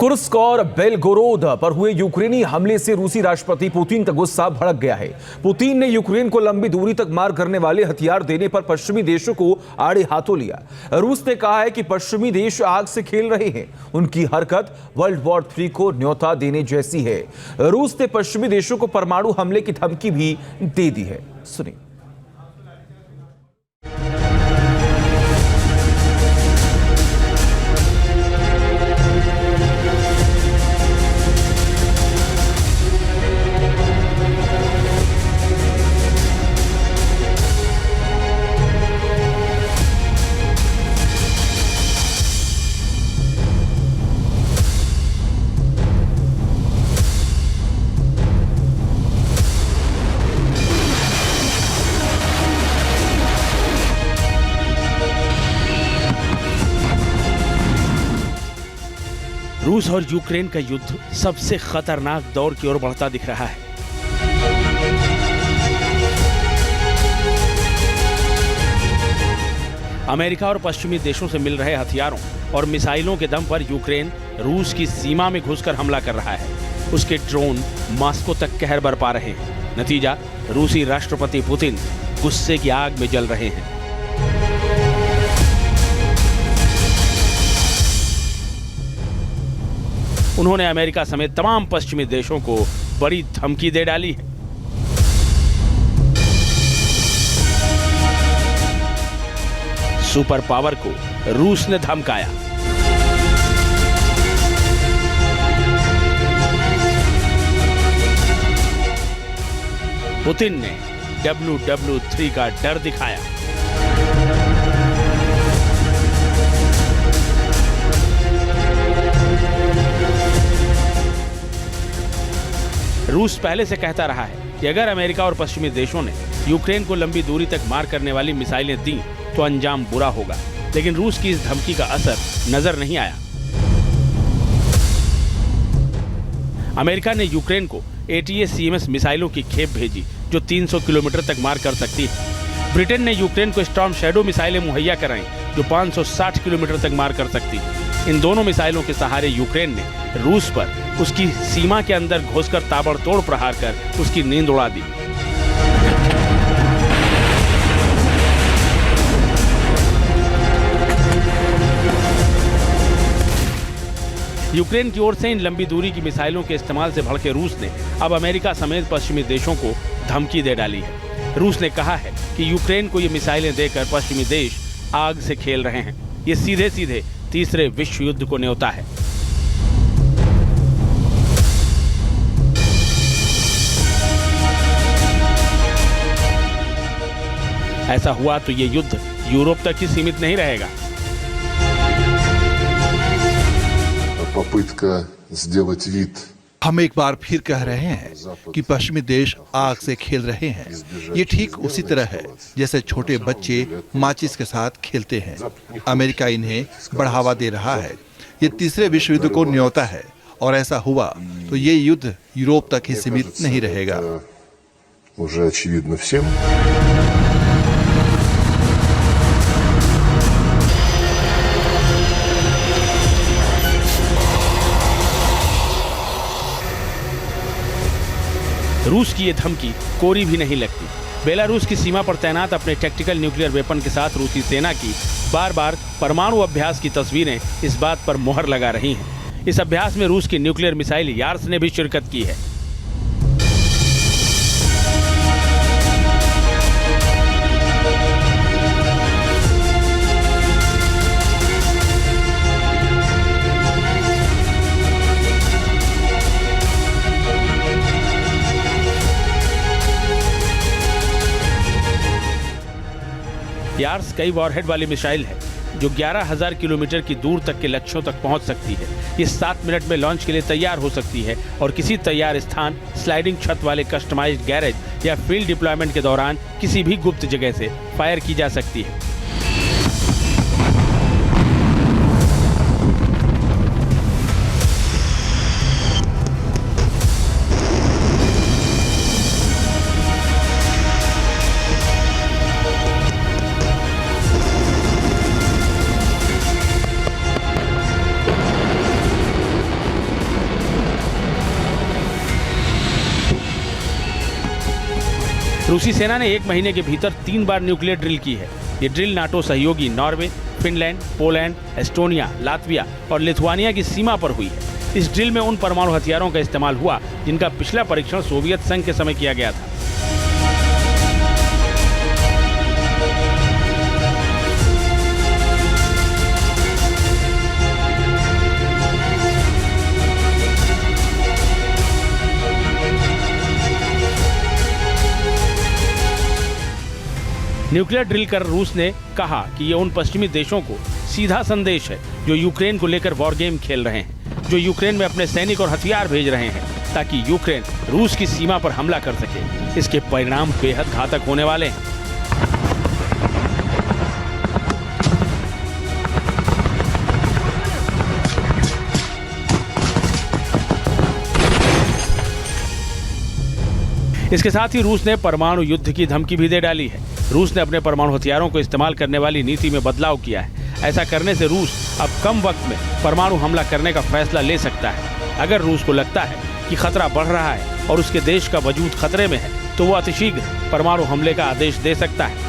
Kursk और Belgorod पर हुए यूक्रेनी हमले से रूसी राष्ट्रपति पुतिन का गुस्सा भड़क गया है। पुतिन ने यूक्रेन को लंबी दूरी तक मार करने वाले हथियार देने पर पश्चिमी देशों को आड़े हाथों लिया। रूस ने कहा है कि पश्चिमी देश आग से खेल रहे हैं। उनकी हरकत वर्ल्ड वॉर 3 को न्योता देने जैसी है। रूस ने पश्चिमी देशों को परमाणु हमले की धमकी भी दे दी है। सुनिए। रूस और यूक्रेन का युद्ध सबसे खतरनाक दौर की ओर बढ़ता दिख रहा है। अमेरिका और पश्चिमी देशों से मिल रहे हथियारों और मिसाइलों के दम पर यूक्रेन रूस की सीमा में घुसकर हमला कर रहा है। उसके ड्रोन मॉस्को तक कहर बरपा रहे हैं। नतीजा, रूसी राष्ट्रपति पुतिन गुस्से की आग में जल रहे हैं। उन्होंने अमेरिका समेत तमाम पश्चिमी देशों को बड़ी धमकी दे डाली है। सुपर पावर को रूस ने धमकाया। पुतिन ने WW3 का डर दिखाया। रूस पहले से कहता रहा है कि अगर अमेरिका और पश्चिमी देशों ने यूक्रेन को लंबी दूरी तक मार करने वाली मिसाइलें दी तो अंजाम बुरा होगा, लेकिन रूस की इस धमकी का असर नजर नहीं आया। अमेरिका ने यूक्रेन को ATACMS मिसाइलों की खेप भेजी जो 300 किलोमीटर तक मार कर सकती है। ब्रिटेन ने यूक्रेन को स्टॉर्म शैडो मिसाइलें मुहैया कराई जो 560 किलोमीटर तक मार कर सकती है। इन दोनों मिसाइलों के सहारे यूक्रेन ने रूस पर उसकी सीमा के अंदर घुसकर ताबड़तोड़ प्रहार कर उसकी नींद उड़ा दी। यूक्रेन की ओर से इन लंबी दूरी की मिसाइलों के इस्तेमाल से भड़के रूस ने अब अमेरिका समेत पश्चिमी देशों को धमकी दे डाली है। रूस ने कहा है कि यूक्रेन को ये मिसाइलें देकर पश्चिमी देश आग से खेल रहे हैं। ये सीधे सीधे तीसरे विश्व युद्ध को न्योता है। ऐसा हुआ तो ये युद्ध यूरोप तक ही सीमित नहीं रहेगा। हम एक बार फिर कह रहे हैं कि पश्चिमी देश आग से खेल रहे हैं। ये ठीक उसी तरह है जैसे छोटे बच्चे माचिस के साथ खेलते हैं। अमेरिका इन्हें बढ़ावा दे रहा है। ये तीसरे विश्व युद्ध को न्योता है और ऐसा हुआ तो ये युद्ध यूरोप तक ही सीमित नहीं रहेगा। रूस की ये धमकी कोरी भी नहीं लगती। बेलारूस की सीमा पर तैनात अपने टैक्टिकल न्यूक्लियर वेपन के साथ रूसी सेना की बार बार परमाणु अभ्यास की तस्वीरें इस बात पर मोहर लगा रही हैं। इस अभ्यास में रूस की न्यूक्लियर मिसाइल यार्स ने भी शिरकत की है। यार्स कई वॉरहेड वाली मिसाइल है जो 11,000 किलोमीटर की दूर तक के लक्ष्यों तक पहुंच सकती है। ये 7 मिनट में लॉन्च के लिए तैयार हो सकती है और किसी तैयार स्थान, स्लाइडिंग छत वाले कस्टमाइज्ड गैरेज या फील्ड डिप्लॉयमेंट के दौरान किसी भी गुप्त जगह से फायर की जा सकती है। रूसी सेना ने 1 महीने के भीतर 3 बार न्यूक्लियर ड्रिल की है। ये ड्रिल नाटो सहयोगी Norway, Finland, Poland, Estonia, Latvia और लिथुआनिया की सीमा पर हुई है। इस ड्रिल में उन परमाणु हथियारों का इस्तेमाल हुआ जिनका पिछला परीक्षण सोवियत संघ के समय किया गया था। न्यूक्लियर ड्रिल कर रूस ने कहा कि ये उन पश्चिमी देशों को सीधा संदेश है जो यूक्रेन को लेकर वॉर गेम खेल रहे हैं, जो यूक्रेन में अपने सैनिक और हथियार भेज रहे हैं ताकि यूक्रेन रूस की सीमा पर हमला कर सके। इसके परिणाम बेहद घातक होने वाले हैं। इसके साथ ही रूस ने परमाणु युद्ध की धमकी भी दे डाली है। रूस ने अपने परमाणु हथियारों को इस्तेमाल करने वाली नीति में बदलाव किया है। ऐसा करने से रूस अब कम वक्त में परमाणु हमला करने का फैसला ले सकता है। अगर रूस को लगता है कि खतरा बढ़ रहा है और उसके देश का वजूद खतरे में है तो वो अतिशीघ्र परमाणु हमले का आदेश दे सकता है।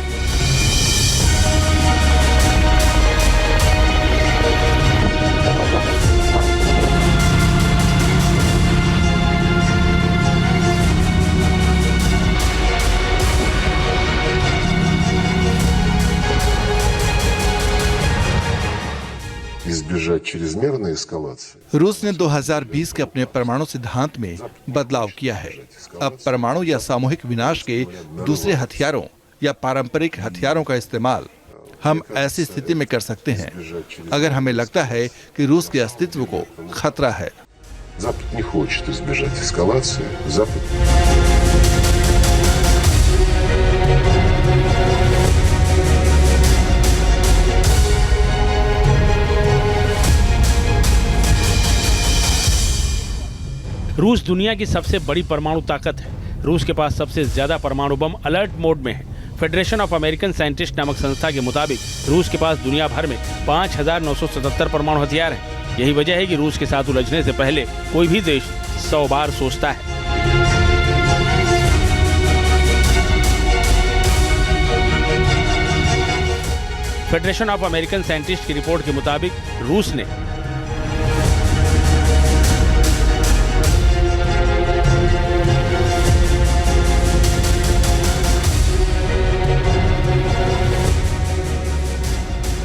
избежать чрезмерной эскалации. रूस ने 2020 के अपने परमाणु सिद्धांत में बदलाव किया है। अब परमाणु या सामूहिक विनाश के दूसरे हथियारों या पारंपरिक हथियारों का इस्तेमाल हम ऐसी स्थिति में कर सकते हैं अगर हमें लगता है कि रूस के अस्तित्व को खतरा है। Запад не хочет избежать эскалации. Запад रूस दुनिया की सबसे बड़ी परमाणु ताकत है। रूस के पास सबसे ज्यादा परमाणु बम अलर्ट मोड में है। फेडरेशन ऑफ अमेरिकन साइंटिस्ट नामक संस्था के मुताबिक रूस के पास दुनिया भर में 5,977 परमाणु हथियार हैं। यही वजह है कि रूस के साथ उलझने से पहले कोई भी देश 100 बार सोचता है। फेडरेशन ऑफ अमेरिकन साइंटिस्ट की रिपोर्ट के मुताबिक रूस ने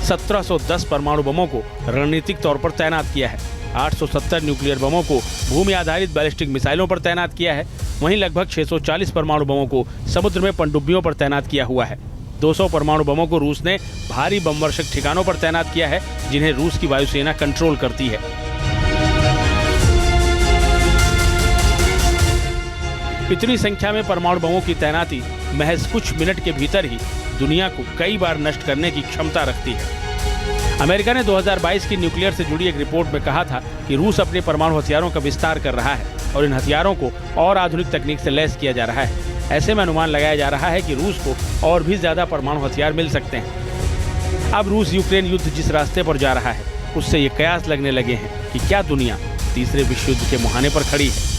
$1,710 परमाणु बमों को रणनीतिक तौर पर तैनात किया है। 870 न्यूक्लियर बमों को भूमि आधारित बैलिस्टिक मिसाइलों पर तैनात किया है। वहीं लगभग 640 परमाणु बमों को समुद्र में पनडुब्बियों पर तैनात किया हुआ है। 200 परमाणु बमों को रूस ने भारी बमवर्षक ठिकानों पर तैनात किया है, जिन्हें रूस की वायुसेना कंट्रोल करती है। इतनी संख्या में परमाणु बमों की तैनाती महज कुछ मिनट के भीतर ही दुनिया को कई बार नष्ट करने की क्षमता रखती है। अमेरिका ने 2022 की न्यूक्लियर से जुड़ी एक रिपोर्ट में कहा था कि रूस अपने परमाणु हथियारों का विस्तार कर रहा है और इन हथियारों को और आधुनिक तकनीक से लैस किया जा रहा है। ऐसे में अनुमान लगाया जा रहा है कि रूस को और भी ज्यादा परमाणु हथियार मिल सकते हैं। अब रूस यूक्रेन युद्ध जिस रास्ते पर जा रहा है उससे ये कयास लगने लगे हैं कि क्या दुनिया तीसरे विश्व युद्ध के मुहाने पर खड़ी है।